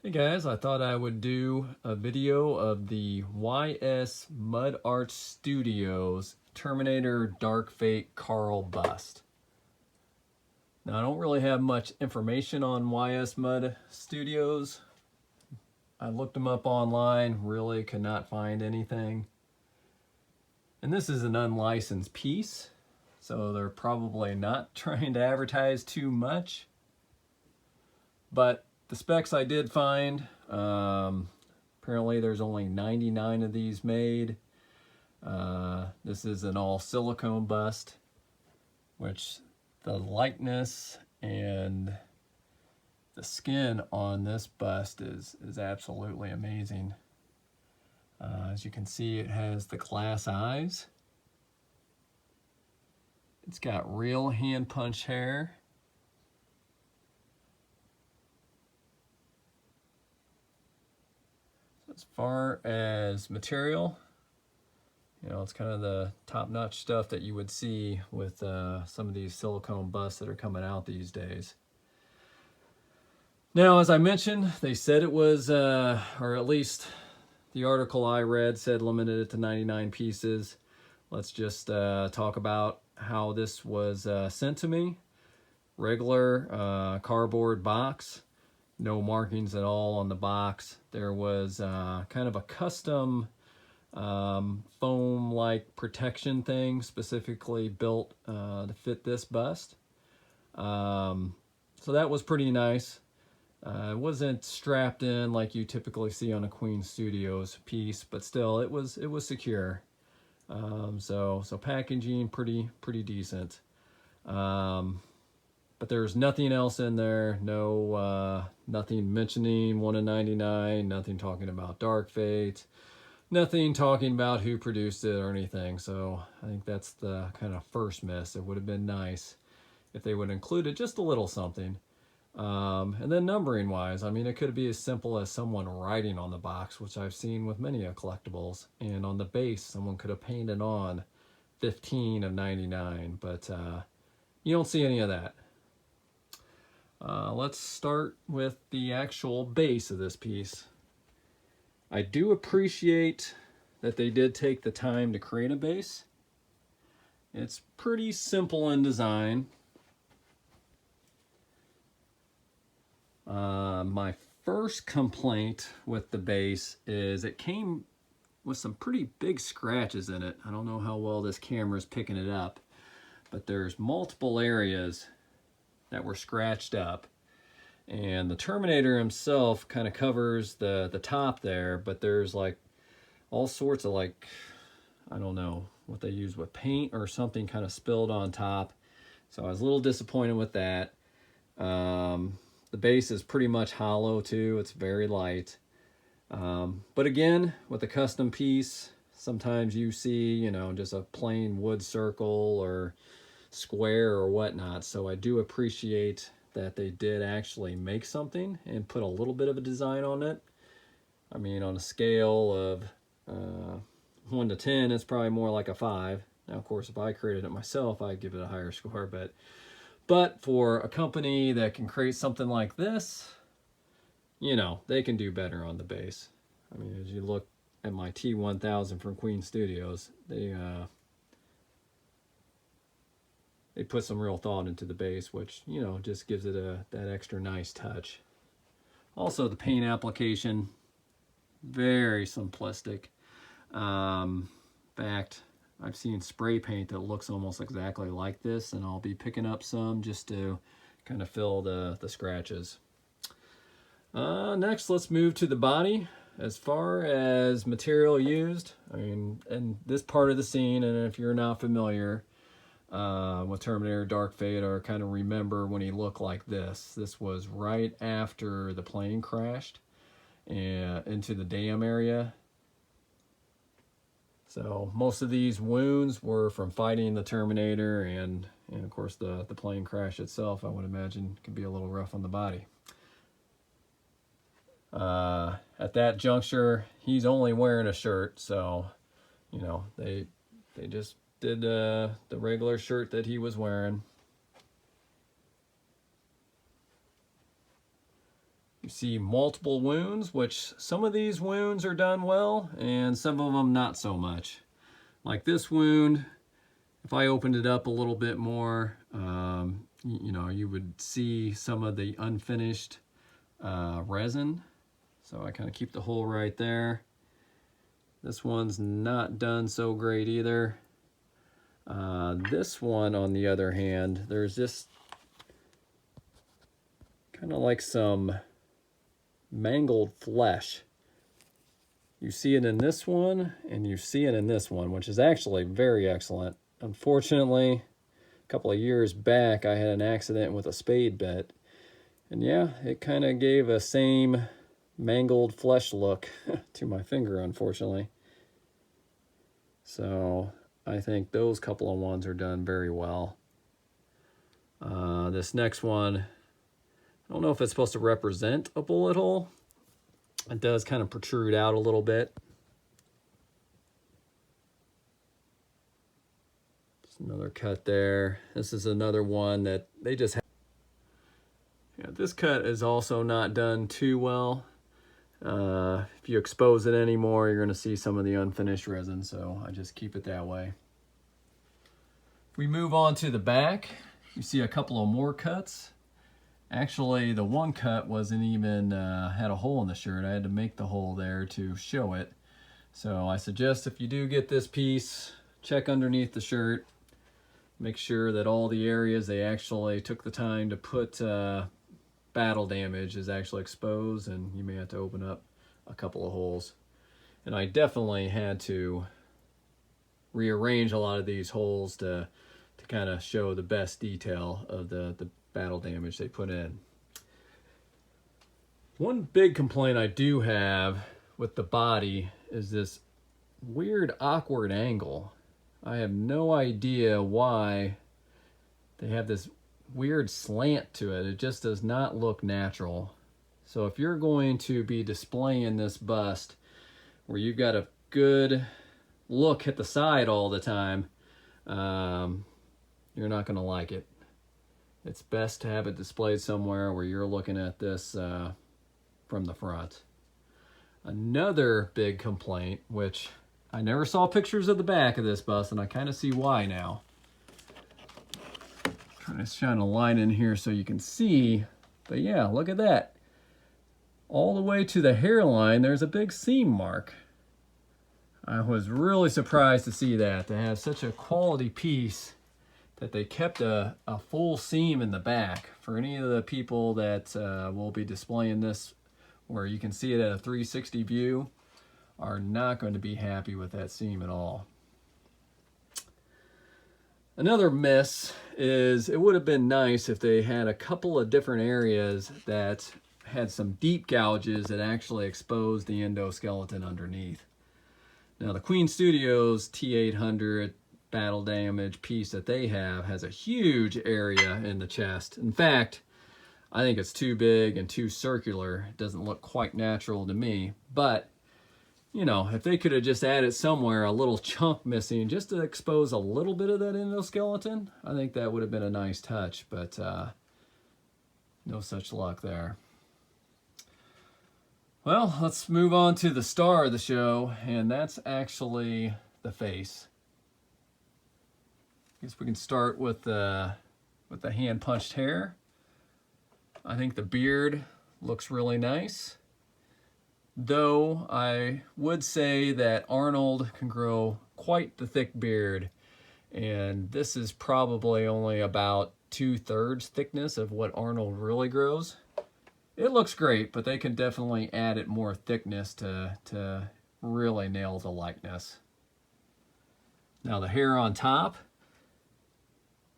Hey guys, I thought I would do a video of the YSMudart Studios Terminator Dark Fate Carl bust. Now I don't really have much information on YSMud Studios. I looked them up online, really could not find anything. And this is an unlicensed piece, so they're probably not trying to advertise too much. But the specs I did find, apparently there's only 99 of these made. This is an all silicone bust, which the lightness and the skin on this bust is absolutely amazing. As you can see, it has the glass eyes. It's got real hand punch hair. As far as material, it's kind of the top-notch stuff that you would see with some of these silicone busts that are coming out these days. Now, as I mentioned, they said it was, or at least the article I read said limited it to 99 pieces. Let's just talk about how this was sent to me. Regular cardboard box. No markings at all on the box. There was kind of a custom foam-like protection thing specifically built to fit this bust. So that was pretty nice. It wasn't strapped in like you typically see on a Queen Studios piece, but still it was secure. So packaging pretty decent. But there's nothing else in there, nothing mentioning 1 in 99, nothing talking about Dark Fate, nothing talking about who produced it or anything. So I think that's the kind of first miss. It would have been nice if they would have included just a little something. And then numbering wise, I mean, it could be as simple as someone writing on the box, which I've seen with many collectibles, and on the base, someone could have painted on 15 of 99, but you don't see any of that. Let's start with the actual base of this piece. I do appreciate that they did take the time to create a base. It's pretty simple in design. My first complaint with the base is it came with some pretty big scratches in it. I don't know how well this camera is picking it up, but there's multiple areas that were scratched up, and the Terminator himself kind of covers the top there, but there's like all sorts of, like, I don't know what they use with paint or something kind of spilled on top. So I was a little disappointed with that. The base is pretty much hollow too. It's very light. But again, with a custom piece, sometimes you see, just a plain wood circle or square or whatnot. So I do appreciate that they did actually make something and put a little bit of a design on it. I mean, on a scale of 1 to 10, it's probably more like a 5. Now, of course, if I created it myself, I'd give it a higher score. But for a company that can create something like this, they can do better on the base. I mean, as you look at my T-1000 from Queen Studios, they put some real thought into the base, which, just gives it that extra nice touch. Also, the paint application, very simplistic. In fact, I've seen spray paint that looks almost exactly like this, and I'll be picking up some just to kind of fill the scratches. Next, let's move to the body. As far as material used, I mean, and this part of the scene, and if you're not familiar with Terminator Dark Fate, or kind of remember when he looked like this. This was right after the plane crashed and into the dam area. So most of these wounds were from fighting the Terminator, and of course the plane crash itself, I would imagine, could be a little rough on the body. At that juncture, he's only wearing a shirt, so they just did the regular shirt that he was wearing. You see multiple wounds, which some of these wounds are done well and some of them not so much. Like this wound, if I opened it up a little bit more, you know, you would see some of the unfinished resin. So I kind of keep the hole right there. This one's not done so great either. This one, on the other hand, there's just kind of like some mangled flesh. You see it in this one, and you see it in this one, which is actually very excellent. Unfortunately, a couple of years back, I had an accident with a spade bit, and yeah, it kind of gave a same mangled flesh look to my finger, unfortunately. So I think those couple of ones are done very well. This next one, I don't know if it's supposed to represent a bullet hole. It does kind of protrude out a little bit. Just another cut there. This is another one that they just have. Yeah, this cut is also not done too well. If you expose it anymore, you're going to see some of the unfinished resin, so I just keep it that way. If we move on to the back, you see a couple of more cuts. Actually, the one cut wasn't even, had a hole in the shirt. I had to make the hole there to show it. So I suggest if you do get this piece, check underneath the shirt. Make sure that all the areas they actually took the time to put battle damage is actually exposed, and you may have to open up a couple of holes. And I definitely had to rearrange a lot of these holes to kind of show the best detail of the battle damage they put in. One big complaint I do have with the body is this weird awkward angle. I have no idea why they have this weird slant to it. It just does not look natural. So if you're going to be displaying this bust where you've got a good look at the side all the time, you're not going to like it. It's best to have it displayed somewhere where you're looking at this from the front. Another big complaint, which I never saw pictures of the back of this bust, and I kind of see why now. Trying to shine a light in here so you can see, but yeah, look at that. All the way to the hairline, there's a big seam mark. I was really surprised to see that, to have such a quality piece that they kept a full seam in the back. For any of the people that will be displaying this where you can see it at a 360 view, are not going to be happy with that seam at all. Another miss is it would have been nice if they had a couple of different areas that had some deep gouges that actually exposed the endoskeleton underneath. Now the Queen Studios T-800 battle damage piece that they have has a huge area in the chest. In fact, I think it's too big and too circular. It doesn't look quite natural to me, but you know, if they could have just added somewhere a little chunk missing just to expose a little bit of that endoskeleton, I think that would have been a nice touch, but no such luck there. Well, let's move on to the star of the show, and that's actually the face. I guess we can start with the hand-punched hair. I think the beard looks really nice. Though I would say that Arnold can grow quite the thick beard, and this is probably only about 2/3 thickness of what Arnold really grows. It looks great, but they can definitely add it more thickness to really nail the likeness. Now the hair on top,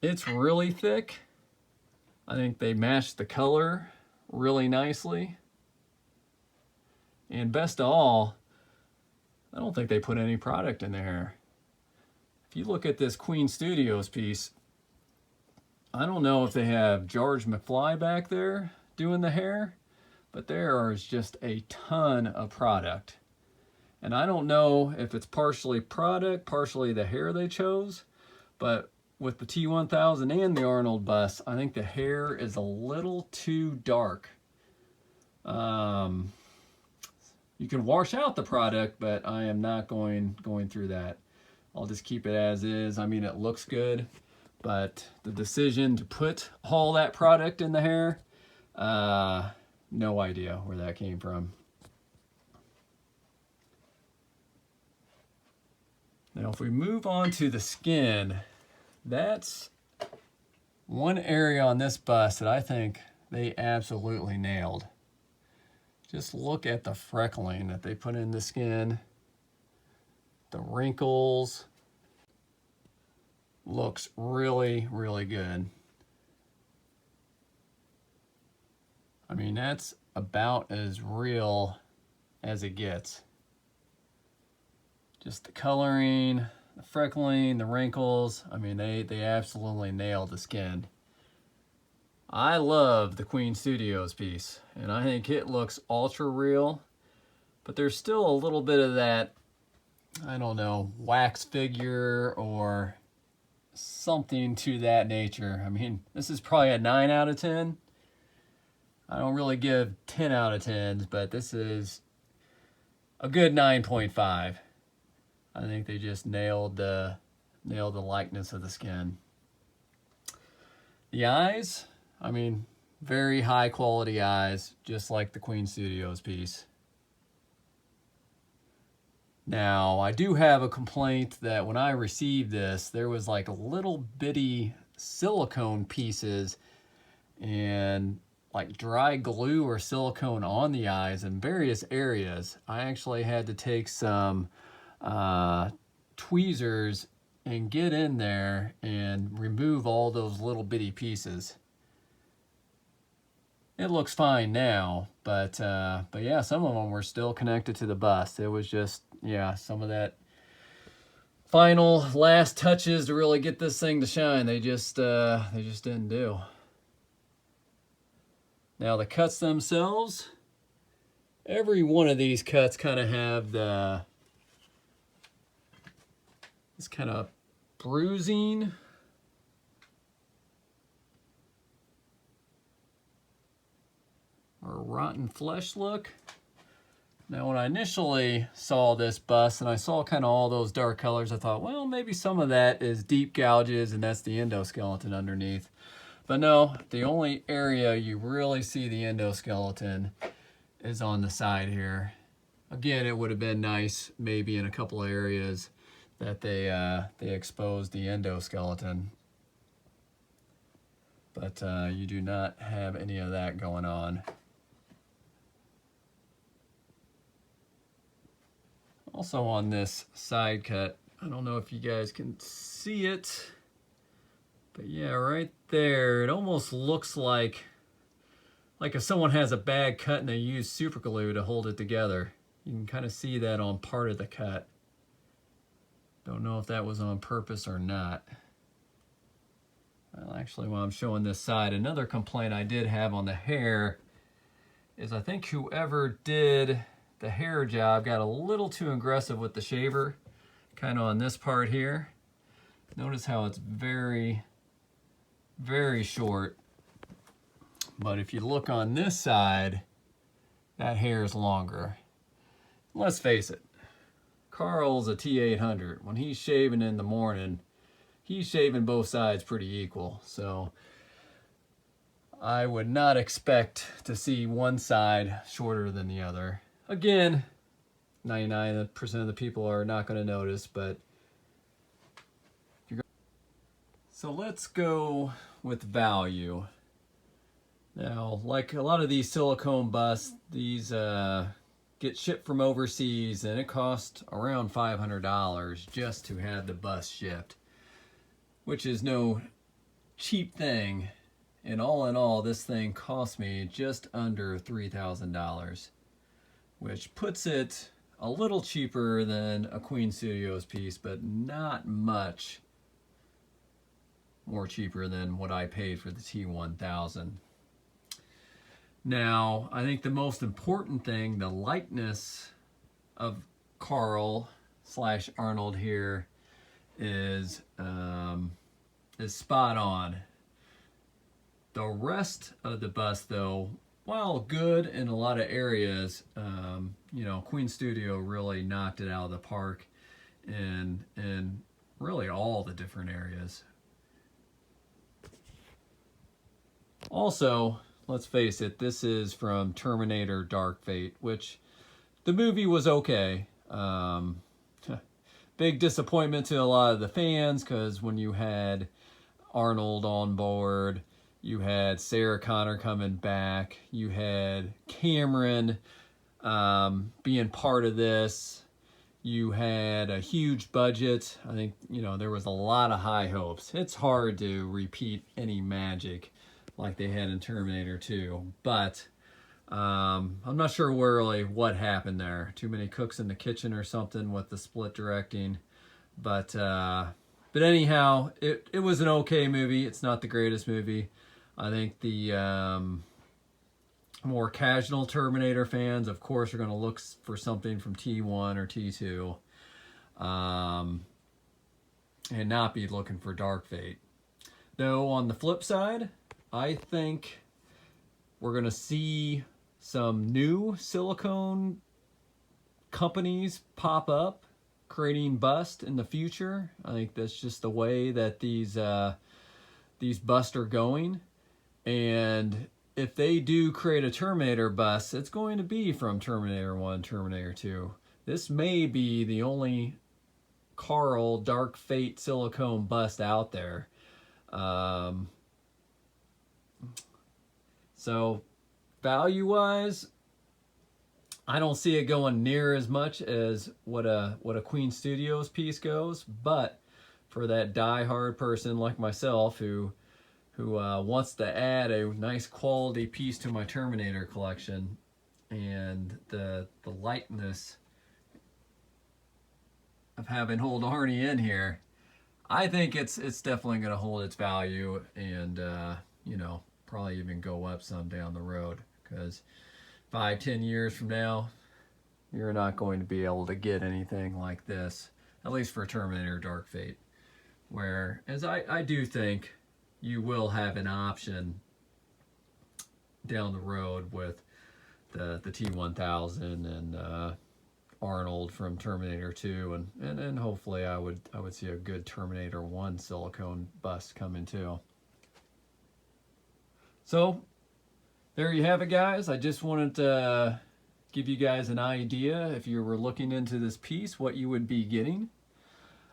it's really thick. I think they matched the color really nicely. And best of all, I don't think they put any product in the hair. If you look at this Queen Studios piece, I don't know if they have George McFly back there doing the hair, but there is just a ton of product. And I don't know if it's partially product, partially the hair they chose, but with the T-1000 and the Arnold bust, I think the hair is a little too dark. You can wash out the product, but I am not going through that. I'll just keep it as is. I mean, it looks good, but the decision to put all that product in the hair, no idea where that came from. Now, if we move on to the skin, that's one area on this bust that I think they absolutely nailed. Just look at the freckling that they put in the skin. The wrinkles. Looks really, really good. I mean, that's about as real as it gets. Just the coloring, the freckling, the wrinkles. I mean, they absolutely nailed the skin. I love the Queen Studios piece, and I think it looks ultra real, but there's still a little bit of that, I don't know, wax figure or something to that nature. I mean, this is probably a 9 out of 10. I don't really give 10 out of 10s, but this is a good 9.5. I think they just nailed the likeness of the skin. The eyes, I mean, very high quality eyes, just like the Queen Studios piece. Now, I do have a complaint that when I received this, there was like little bitty silicone pieces and like dry glue or silicone on the eyes in various areas. I actually had to take some tweezers and get in there and remove all those little bitty pieces. It looks fine now, but yeah, some of them were still connected to the bust. It was just, yeah, some of that final last touches to really get this thing to shine. They just didn't do. Now the cuts themselves, every one of these cuts kind of have this kind of bruising or rotten flesh look. Now, when I initially saw this bust and I saw kind of all those dark colors, I thought, well, maybe some of that is deep gouges and that's the endoskeleton underneath. But no, the only area you really see the endoskeleton is on the side here. Again, it would have been nice maybe in a couple of areas that they exposed the endoskeleton. But you do not have any of that going on. Also on this side cut, I don't know if you guys can see it, but yeah, right there, it almost looks like if someone has a bad cut and they use super glue to hold it together. You can kind of see that on part of the cut. Don't know if that was on purpose or not. Well, actually, while I'm showing this side, another complaint I did have on the hair is I think whoever did the hair job got a little too aggressive with the shaver, kind of on this part here. Notice how it's very, very short. But if you look on this side, that hair is longer. Let's face it, Carl's a T-800. When he's shaving in the morning, he's shaving both sides pretty equal. So I would not expect to see one side shorter than the other. Again, 99% of the people are not going to notice, but so let's go with value. Now, like a lot of these silicone busts, these get shipped from overseas, and it costs around $500 just to have the bust shipped, which is no cheap thing. And all in all, this thing cost me just under $3,000. Which puts it a little cheaper than a Queen Studios piece, but not much more cheaper than what I paid for the T-1000. Now, I think the most important thing, the likeness of Carl / Arnold here is spot on. The rest of the bust, though, while good in a lot of areas, you know, Queen Studio really knocked it out of the park in really all the different areas. Also, let's face it, this is from Terminator Dark Fate, which the movie was okay. Big disappointment to a lot of the fans, because when you had Arnold on board, you had Sarah Connor coming back, you had Cameron being part of this, you had a huge budget. I think, you know, there was a lot of high hopes. It's hard to repeat any magic like they had in Terminator 2, but I'm not sure really what happened there. Too many cooks in the kitchen or something with the split directing. But anyhow, it was an okay movie. It's not the greatest movie. I think the more casual Terminator fans, of course, are going to look for something from T1 or T2, and not be looking for Dark Fate. Though on the flip side, I think we're going to see some new Silicone companies pop up, creating busts in the future. I think that's just the way that these busts are going. And if they do create a Terminator bust, it's going to be from Terminator 1, Terminator 2. This may be the only Carl Dark Fate Silicone bust out there. So value-wise, I don't see it going near as much as what a Queen Studios piece goes, but for that die-hard person like myself who wants to add a nice quality piece to my Terminator collection, and the lightness of having Old Arnie in here, I think it's definitely going to hold its value, and you know, probably even go up some down the road, because 5-10 years from now, you're not going to be able to get anything like this, at least for Terminator Dark Fate. Whereas I do think you will have an option down the road with the T-1000 and Arnold from Terminator 2, and hopefully I would see a good Terminator 1 silicone bust coming too. So there you have it, guys. I just wanted to give you guys an idea, if you were looking into this piece, what you would be getting.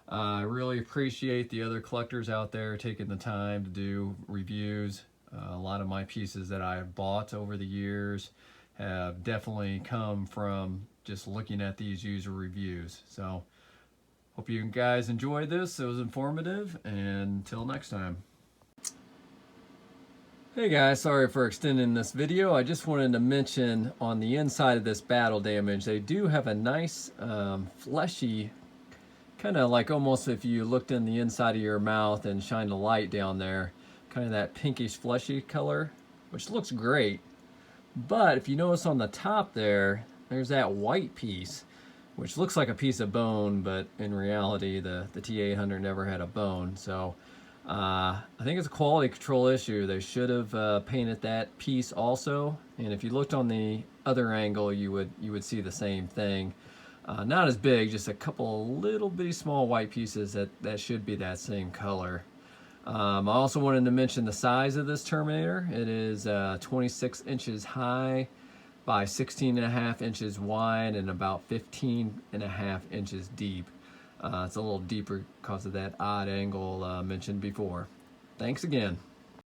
I really appreciate the other collectors out there taking the time to do reviews. A lot of my pieces that I have bought over the years have definitely come from just looking at these user reviews. So hope you guys enjoyed this. It was informative, and until next time. Hey guys, sorry for extending this video. I just wanted to mention on the inside of this battle damage, they do have a nice fleshy, kind of like almost if you looked in the inside of your mouth and shined a light down there, kind of that pinkish fleshy color, which looks great. But if you notice on the top there, there's that white piece, which looks like a piece of bone, but in reality the T-800 never had a bone. So I think it's a quality control issue. They should have painted that piece also, and if you looked on the other angle, you would see the same thing. Not as big, just a couple little bitty small white pieces that should be that same color. I also wanted to mention the size of this Terminator. It is 26 inches high by 16.5 inches wide and about 15.5 inches deep. It's a little deeper because of that odd angle mentioned before. Thanks again.